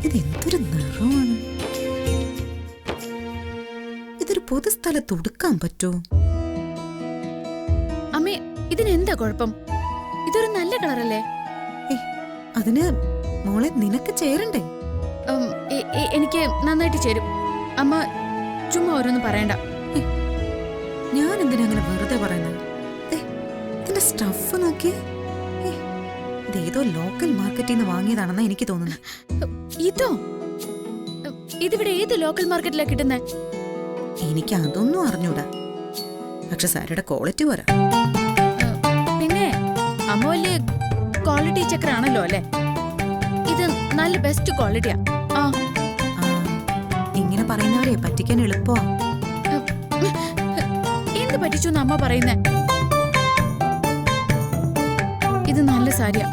ഇതെന്തൊരു നിറമാണ്. ഇതൊരു പൊതുസ്ഥലത്ത് ഉടുക്കാൻ പറ്റുമോ? അമ്മേ, ഇതിനെന്താ കുഴപ്പം? ഇതൊരു നല്ല കളറല്ലേ? അതിന് മോളെ നിനക്ക് ചേരണ്ടേ? എനിക്ക് നന്നായിട്ട് ചേരും. അമ്മ ചുമ്മാ ഓരോന്നും പറയണ്ട. ഞാൻ എന്തിനാ അങ്ങനെ വെറുതെ പറയുന്നത്? ഇതിന്റെ സ്റ്റഫ് നോക്കിയേ. ഇതേതോ ലോക്കൽ മാർക്കറ്റിൽ നിന്ന് വാങ്ങിയതാണെന്നാ എനിക്ക് തോന്നുന്നത്. ഇതോ? ഇതിവിടെ ഏത് ലോക്കൽ മാർക്കറ്റിലാ കിട്ടുന്നേ? എനിക്ക് അതൊന്നും അറിഞ്ഞൂടാ. പക്ഷെ സാരിയുടെ ക്വാളിറ്റി പോരാ. പിന്നെ അമ്മ വലിയ ക്വാളിറ്റി ചെക്കർ ആണല്ലോ അല്ലേ? ഇത് നല്ല ബെസ്റ്റ് ക്വാളിറ്റിയാ. ഇങ്ങനെ പറയുന്നവരെ പറ്റിക്കാൻ എളുപ്പമാ. എന്ത് പറ്റിച്ചു അമ്മ പറയുന്നേ? ഇത് നല്ല സാരിയാ.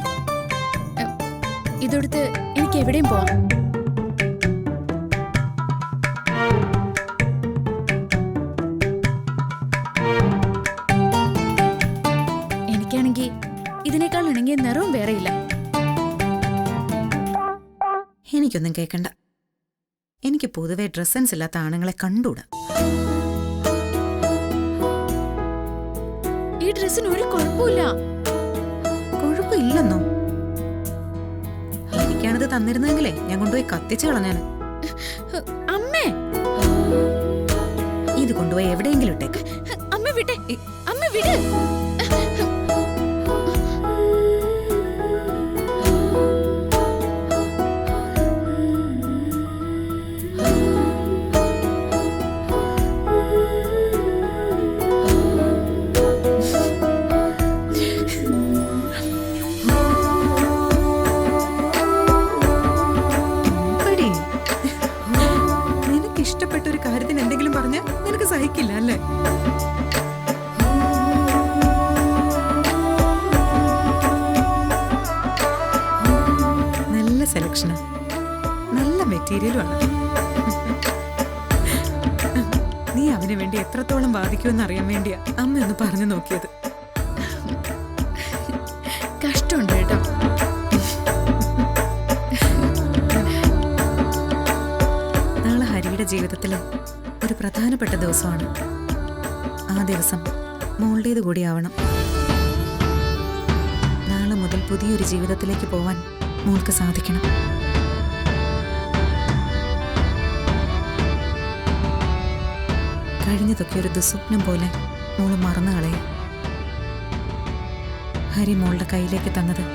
ഇതെടുത്ത് എനിക്ക് എവിടെയും പോവാം. എനിക്കാണെങ്കിൽ ഇതിനേക്കാൾ ഇണങ്ങിയ നിറവും വേറെയില്ല. എനിക്കൊന്നും കേൾക്കണ്ട. എനിക്ക് പൊതുവെ ഡ്രസ് സെൻസ് ഇല്ലാത്ത ആണുങ്ങളെ കണ്ടൂടാ. ഈ ഡ്രസ്സിന് ഒരു കുഴപ്പമില്ല. കുഴപ്പമില്ലെന്നോ? എനിക്കാണിത് തന്നിരുന്നെങ്കിലേ ഞാൻ കൊണ്ടുപോയി കത്തിച്ചു കളഞ്ഞാന്. അമ്മേ, ഇത് കൊണ്ടുപോയി എവിടെയെങ്കിലും ഇട്ടേക്ക്. അമ്മ വിട്ടെ, അമ്മ വിട്. സഹിക്കില്ല അല്ലേ? നല്ല സെലക്ഷനാ, നല്ല മെറ്റീരിയലുമാണ്. നീ അവന് വേണ്ടി എത്രത്തോളം ബാധിക്കുമെന്ന് അറിയാൻ വേണ്ടിയാ അമ്മ ഒന്ന് പറഞ്ഞു നോക്കിയത്. കഷ്ടമുണ്ട് കേട്ടോ. നാളെ ഹരിയുടെ ജീവിതത്തില് ഒരു പ്രധാനപ്പെട്ട ദിവസമാണ്. ആ ദിവസം മോളുടേത് കൂടിയാവണം. നാളെ മുതൽ പുതിയൊരു ജീവിതത്തിലേക്ക് പോവാൻ മോൾക്ക് സാധിക്കണം. കഴിഞ്ഞതൊക്കെ ഒരു ദുസ്വപ്നം പോലെ മോള് മറന്നു കളയും. ഹരി മോളുടെ കയ്യിലേക്ക് തന്നത്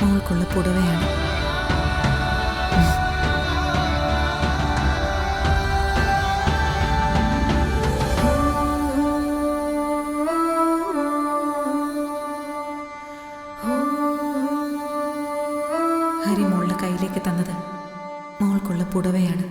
മോൾക്കുള്ള പുടവയാണ്. ഹരി മോളുടെ കയ്യിലേക്ക് തന്നത് മോൾക്കുള്ള പുടവയാണ്.